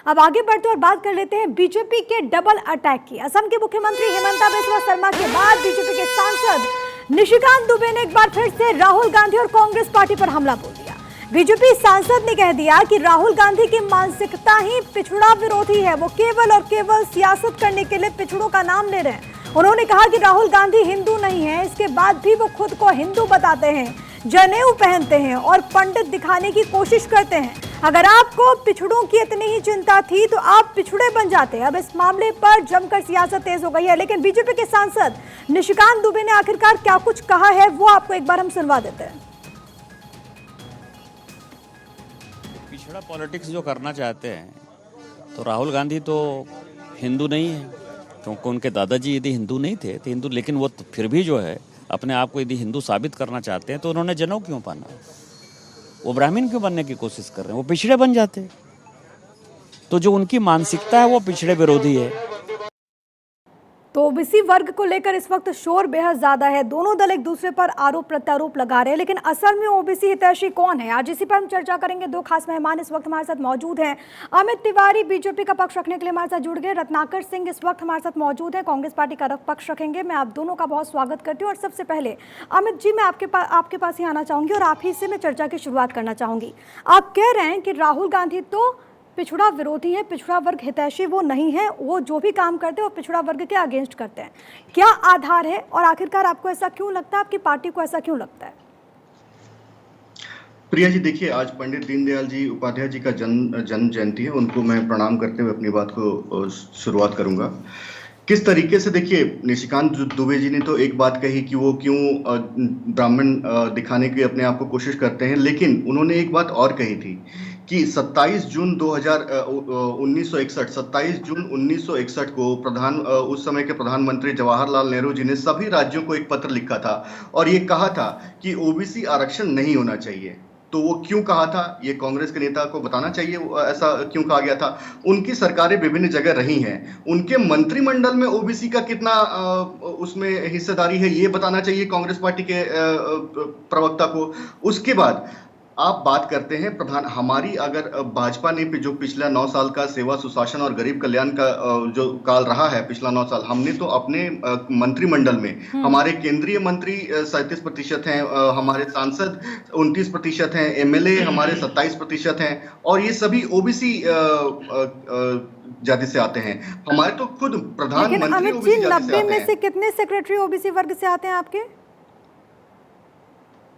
अब आगे बढ़ते और बात कर लेते हैं बीजेपी के डबल अटैक की। असम के मुख्यमंत्री हिमंता बिस्वा शर्मा के बाद बीजेपी के सांसद निशिकांत दुबे ने एक बार फिर से राहुल गांधी और कांग्रेस पार्टी पर हमला बोल दिया। बीजेपी सांसद ने कह दिया कि राहुल गांधी की मानसिकता ही पिछड़ा विरोधी है, वो केवल और केवल सियासत करने के लिए पिछड़ों का नाम ले रहे हैं। उन्होंने कहा कि राहुल गांधी हिंदू नहीं है, इसके बाद भी वो खुद को हिंदू बताते हैं, जनेऊ पहनते हैं और पंडित दिखाने की कोशिश करते हैं। अगर आपको पिछड़ों की इतनी ही चिंता थी तो आप पिछड़े बन जाते। अब इस मामले पर जमकर सियासत तेज हो गई है, लेकिन बीजेपी के सांसद निशिकांत दुबे ने आखिरकार क्या कुछ कहा है वो आपको एक बार हम सुनवा देते हैं। पिछड़ा पॉलिटिक्स जो करना चाहते हैं तो राहुल गांधी तो हिंदू नहीं है, क्योंकि उनके दादाजी यदि हिंदू नहीं थे तो हिंदू, लेकिन वो फिर भी जो है अपने आप को यदि हिंदू साबित करना चाहते हैं तो उन्होंने जनेऊ क्यों पहना? वो ब्राह्मण क्यों बनने की कोशिश कर रहे हैं? वो पिछड़े बन जाते। तो जो उनकी मानसिकता है वो पिछड़े विरोधी है। तो ओबीसी वर्ग को लेकर इस वक्त शोर बेहद ज्यादा है। दोनों दल एक दूसरे पर आरोप प्रत्यारोप लगा रहे हैं, लेकिन असल में ओबीसी हितैषी कौन है, आज इसी पर हम चर्चा करेंगे। दो खास मेहमान इस वक्त हमारे साथ मौजूद हैं। अमित तिवारी बीजेपी का पक्ष रखने के लिए हमारे साथ जुड़ गए। रत्नाकर सिंह इस वक्त हमारे साथ मौजूद है, कांग्रेस पार्टी का पक्ष रखेंगे। मैं आप दोनों का बहुत स्वागत करती हूँ। और सबसे पहले अमित जी, मैं आपके पास ही आना चाहूंगी और आप ही से मैं चर्चा की शुरुआत करना चाहूंगी। आप कह रहे हैं कि राहुल गांधी तो पिछड़ा विरोधी है, पिछड़ा वर्ग हितैषी वो नहीं है, वो जो भी काम करते हैं वो पिछड़ा वर्ग के अगेंस्ट करते हैं। क्या आधार है और आखिरकार आपको ऐसा क्यों लगता है, आपकी पार्टी को ऐसा क्यों लगता है? प्रिया जी, देखिए, आज पंडित दीनदयाल जी उपाध्याय जी का जन्म जयंती है। उनको मैं प्रणाम करते हुए अपनी बात को शुरुआत करूंगा। किस तरीके से, देखिए, निशिकांत दुबे जी ने तो एक बात कही कि वो क्यों ब्राह्मण दिखाने की अपने आप को कोशिश करते हैं, लेकिन उन्होंने एक बात और कही थी कि 27 जून 1961 को उस समय के प्रधानमंत्री जवाहरलाल नेहरू जी ने सभी राज्यों को एक पत्र लिखा था और ये कहा था कि ओबीसी आरक्षण नहीं होना चाहिए। तो वो क्यों कहा था, ये कांग्रेस के नेता को बताना चाहिए ऐसा क्यों कहा गया था। उनकी सरकारें विभिन्न जगह रही हैं, उनके मंत्रिमंडल में ओबीसी का कितना उसमें हिस्सेदारी है ये बताना चाहिए कांग्रेस पार्टी के प्रवक्ता को। उसके बाद आप बात करते हैं हमारी, अगर भाजपा ने जो पिछला 9 साल का सेवा सुशासन और गरीब कल्याण का जो काल रहा है, पिछला 9 साल, हमने तो अपने मंत्रिमंडल में हमारे केंद्रीय मंत्री 37% हैं, हमारे सांसद 29% हैं, एमएलए हमारे 27% हैं और ये सभी ओबीसी जाति से आते हैं। हमारे तो खुद प्रधानमंत्री ओबीसी जाति से आते हैं। 90 में से कितने सेक्रेटरी ओबीसी वर्ग से आते हैं आपके?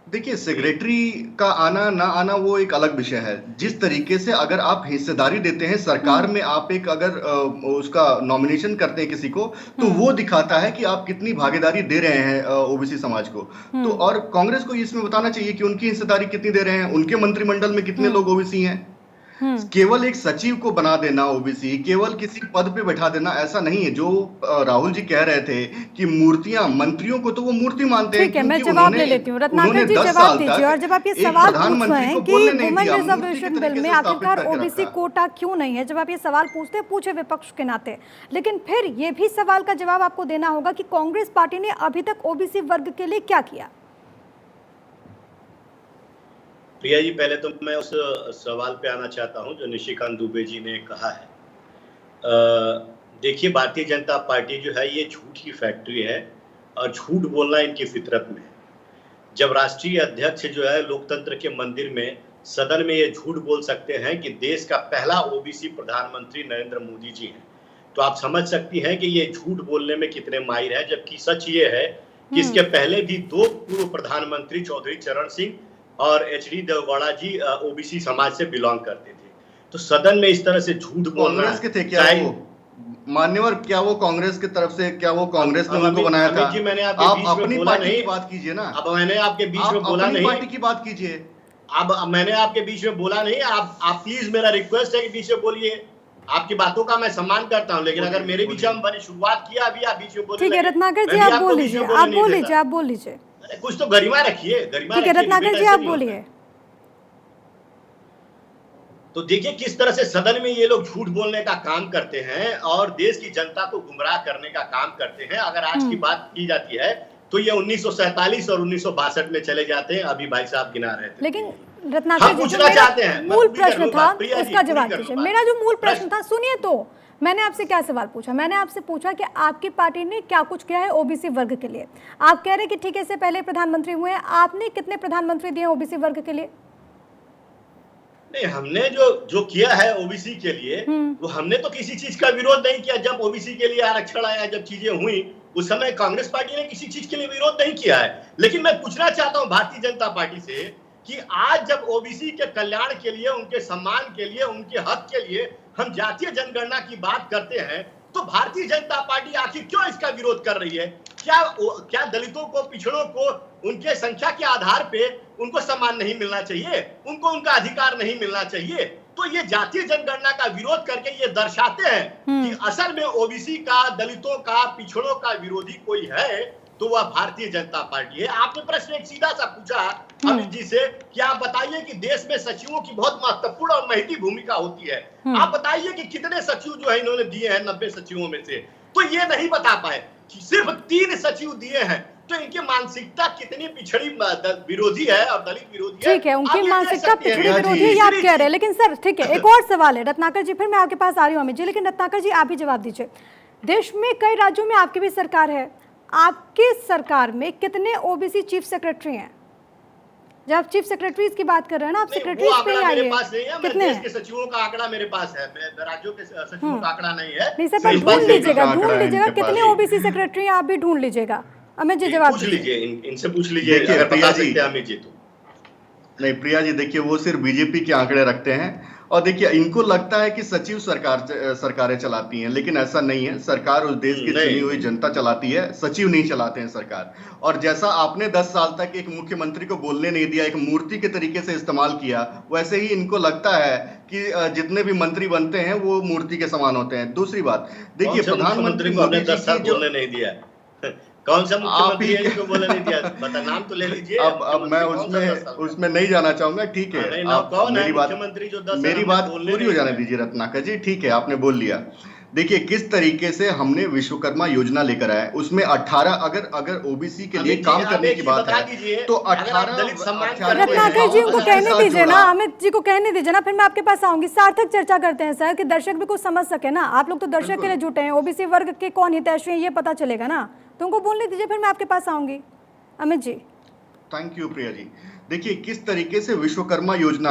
देखिए, सेक्रेटरी का आना ना आना वो एक अलग विषय है। जिस तरीके से अगर आप हिस्सेदारी देते हैं सरकार में, आप एक अगर उसका नॉमिनेशन करते हैं किसी को, तो वो दिखाता है कि आप कितनी भागीदारी दे रहे हैं ओबीसी समाज को। तो और कांग्रेस को इसमें बताना चाहिए कि उनकी हिस्सेदारी कितनी दे रहे हैं, उनके मंत्रिमंडल में कितने लोग ओबीसी हैं। केवल एक सचिव को बना देना ओबीसी, केवल किसी पद पे बैठा देना, ऐसा नहीं है। जो राहुल जी कह रहे थे कि मूर्तियां, मंत्रियों को तो वो मूर्ति मानते हैं। ठीक है, मैं जवाब ले लेती हूँ। रत्नाकर जी जवाब दीजिए। और जब आप ये सवाल पूछ रहे हैं कि वुमेन रिजर्वेशन बिल में आखिरकार ओबीसी कोटा क्यों नहीं है, जब आप ये सवाल पूछते हैं, पूछे विपक्ष के नाते, लेकिन फिर ये भी सवाल का जवाब आपको देना होगा कि कांग्रेस पार्टी ने अभी तक ओबीसी वर्ग के लिए क्या किया। प्रिया जी, पहले तो मैं उस सवाल पे आना चाहता हूं जो निशिकांत दुबे जी ने कहा है। देखिए, भारतीय जनता पार्टी जो है ये झूठ की फैक्ट्री है और झूठ बोलना इनकी फितरत में है। जब राष्ट्रीय अध्यक्ष जो है लोकतंत्र के मंदिर में, सदन में ये झूठ बोल सकते हैं कि देश का पहला ओबीसी प्रधानमंत्री नरेंद्र मोदी जी हैं, तो आप समझ सकती हैं कि ये झूठ बोलने में कितने माहिर है। जबकि सच ये है कि इसके पहले भी 2 पूर्व प्रधानमंत्री चौधरी चरण सिंह और एचडी देवगौड़ा जी ओबीसी समाज से बिलोंग करते थे। तो सदन में इस तरह से झूठ बोलना, कांग्रेस के थे क्या वो मान्यवर? क्या वो कांग्रेस की तरफ से, क्या वो कांग्रेस ने उनको बनाया था? जी, मैंने आप अपनी पार्टी की बात कीजिए ना। अब मैंने आपके बीच में बोला नहीं, पार्टी की बात कीजिए। अब मैंने आपके बीच में बोला नहीं। आप प्लीज, मेरा रिक्वेस्ट है कि बीच में बोलिए। आपकी बातों का मैं सम्मान करता हूं, लेकिन अगर मेरे बीच में मैंने शुरुआत किया, अभी आप बीच में बोलिए। ठीक है रत्नाकर जी, आप बोल लीजिए, आप बोल लीजिए। कुछ तो गरिमा रखिए, गरिमा। ठीक है रत्नाकर जी, आप बोलिए। तो देखिए किस तरह से सदन में ये लोग झूठ बोलने का काम करते हैं और देश की जनता को गुमराह करने का काम करते हैं। अगर आज की बात की जाती है तो ये 1947 और 1962 में चले जाते हैं। अभी भाई साहब गिना रहे थे। रत्नाकर हम जी, जो पूछना मेरा चाहते हैं, मैं मूल पूरी कर प्रश्न लूं था बात, प्रिया जी, उसका पूरी जवाब कर लूं दीजिए। बात। मेरा जो मूल प्रश्न प्रश्न- था, सुनिए तो, मैंने आपसे क्या सवाल पूछा? मैंने आपसे पूछा कि आपकी पार्टी ने क्या कुछ किया है ओबीसी वर्ग के लिए। आप कह रहे हैं कि ठीक है, इससे पहले प्रधानमंत्री हुए हैं, आपने कितने प्रधानमंत्री दिए ओबीसी वर्ग के लिए? नहीं, हमने जो किया है ओबीसी के लिए, वो हमने तो किसी चीज का विरोध नहीं किया। जब ओबीसी के लिए आरक्षण आया, जब चीजें हुई, उस समय कांग्रेस पार्टी ने किसी चीज के लिए विरोध नहीं किया है। लेकिन मैं पूछना चाहता हूं भारतीय जनता पार्टी से कि आज जब ओबीसी के कल्याण के लिए, उनके सम्मान के लिए, उनके हक के लिए हम जातीय जनगणना की बात करते हैं, तो भारतीय जनता पार्टी आखिर क्यों इसका विरोध कर रही है? क्या दलितों को, पिछड़ों को उनके संख्या के आधार पे उनको सम्मान नहीं मिलना चाहिए? उनको उनका अधिकार नहीं मिलना चाहिए? तो ये जातीय जनगणना का विरोध करके ये दर्शाते हैं कि असल में ओबीसी का, दलितों का, पिछड़ों का विरोधी कोई है तो वह भारतीय जनता पार्टी है। आपने प्रश्न एक सीधा सा पूछा अमित जी से कि आप बताइए कि देश में सचिवों की बहुत महत्वपूर्ण और महती भूमिका होती है। आप बताइए कि कितने सचिव जो है इन्होंने दिए हैं 90 सचिवों में से, तो ये नहीं बता पाए कि सिर्फ 3 सचिव दिए हैं। तो इनकी मानसिकता कितनी पिछड़ी विरोधी है और दलित विरोधी है। ठीक है, उनकी मानसिकता पिछड़ी विरोधी है, ये आप कह रहे हैं। लेकिन सर ठीक है, एक और सवाल है रत्नाकर जी, फिर मैं आपके पास आ रही हूँ अमित जी, लेकिन रत्नाकर जी आप भी जवाब दीजिए। देश में कई राज्यों में आपकी भी सरकार है, आपकी सरकार में कितने ओबीसी चीफ सेक्रेटरी हैं? जब आप चीफ सेक्रेटरीज की बात कर रहे हैं ना, आप सेक्रेटरीज पे ही आइए, कितने देश के सचिवों का आंकड़ा मेरे पास है, राज्यों के सचिवों का आंकड़ा नहीं है। नहीं सर, ढूंढ लीजिएगा कितने ओबीसी सेक्रेटरी आप भी ढूंढ लीजिएगा। अमित जी जवाब पूछ लीजिए, इनसे पूछ लीजिए अगर बता सकते हैं अमित जी तो। नहीं प्रिया जी, देखिए वो सिर्फ बीजेपी के आंकड़े रखते हैं और देखिए इनको लगता है कि सचिव सरकारें चलाती हैं, लेकिन ऐसा नहीं है। सरकार उस देश की चुनी हुई जनता चलाती है, सचिव नहीं चलाते हैं सरकार। और जैसा आपने 10 साल तक एक मुख्यमंत्री को बोलने नहीं दिया, एक मूर्ति के तरीके से इस्तेमाल किया, वैसे ही इनको लगता है कि जितने भी मंत्री बनते हैं वो मूर्ति के समान होते हैं। दूसरी बात देखिए, प्रधानमंत्री को हमने 10 साल बोलने नहीं दिया। कौन सा मुख्यमंत्री है जिसको बोलने नहीं दिया? बता, नाम तो ले लीजिए। अब मैं उसमें नहीं जाना चाहूंगा। ठीक है, आप मेरी बात पूरी हो जाने दीजिए रत्नाकर जी। ठीक है, आपने बोल लिया। देखिए किस तरीके से हमने विश्वकर्मा योजना लेकर आए, उसमें 18 अगर ओबीसी के लिए काम करने की बात है तो 18 रत्नाकर जी उनको कहने दीजिए ना, अमित जी को कहने दीजिए ना, फिर मैं आपके पास आऊंगी। सार्थक चर्चा करते हैं सर, कि दर्शक भी कुछ समझ सके ना। आप लोग तो दर्शक के लिए जुटे हैं, ओबीसी वर्ग के कौन हितैषी है ये पता चलेगा ना, तो उनको बोलने दीजिए, फिर मैं आपके पास आऊंगी। Amit ji thank you Priya ji. देखिए किस तरीके से विश्वकर्मा योजना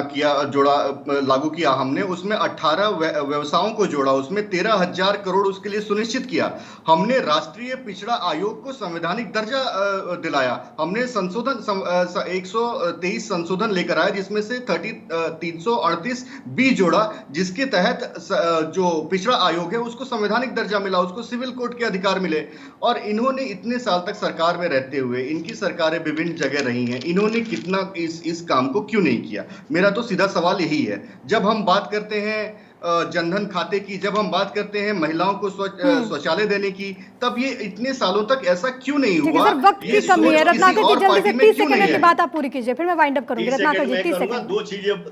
लागू किया हमने, उसमें 18 व्यवसायों को जोड़ा, उसमें 13,000 करोड़ उसके लिए सुनिश्चित किया। हमने राष्ट्रीय पिछड़ा आयोग को संवैधानिक दर्जा दिलाया। हमने 123 संशोधन लेकर आए, जिसमें से 338 बी जोड़ा, जिसके तहत जो पिछड़ा आयोग है उसको संवैधानिक दर्जा मिला, उसको सिविल कोर्ट के अधिकार मिले। और इन्होंने इतने साल तक सरकार में रहते हुए, इनकी सरकारें विभिन्न जगह रही हैं, इन्होंने कितना इस काम को क्यों नहीं किया? मेरा तो सीधा सवाल यही है। जब हम बात करते हैं जनधन खाते की, जब हम बात करते हैं महिलाओं को शौचालय देने की, तब ये इतने सालों तक ऐसा क्यों नहीं हुआ? सर वक्त की कमी है रत्नाकर जी, जल्दी से 30 सेकंड की बात आप पूरी कीजिए, फिर मैं वाइंड अप करूंगी। रत्नाकर जी 30 सेकंड।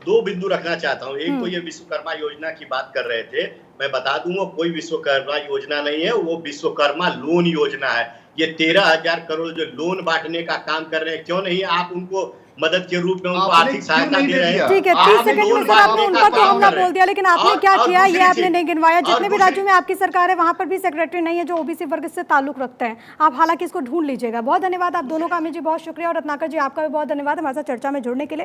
दो बिंदु रखना चाहता हूँ। एक तो ये विश्वकर्मा योजना की बात कर रहे थे, मैं बता दूं वो कोई विश्वकर्मा योजना नहीं है, वो विश्वकर्मा लोन योजना है। ये 13,000 करोड़ जो लोन बांटने का काम कर रहे हैं, क्यों नहीं आप उनको मदद के रूप में उनको आर्थिक सहायता दे रहे हैं? ठीक है, 30 सेकंड में सर आपने उनका तो हमला बोल दिया, लेकिन आपने क्या किया ये आपने नहीं गिनवाया। जितने भी राज्यों में आपकी सरकार है वहां पर भी सेक्रेटरी नहीं है जो ओबीसी वर्ग से ताल्लुक रखते हैं। आप हालांकि इसको ढूंढ लीजिएगा। बहुत धन्यवाद आप दोनों का। अमित जी बहुत शुक्रिया, और रत्नाकर जी आपका भी बहुत धन्यवाद हमारे साथ चर्चा में जुड़ने के लिए।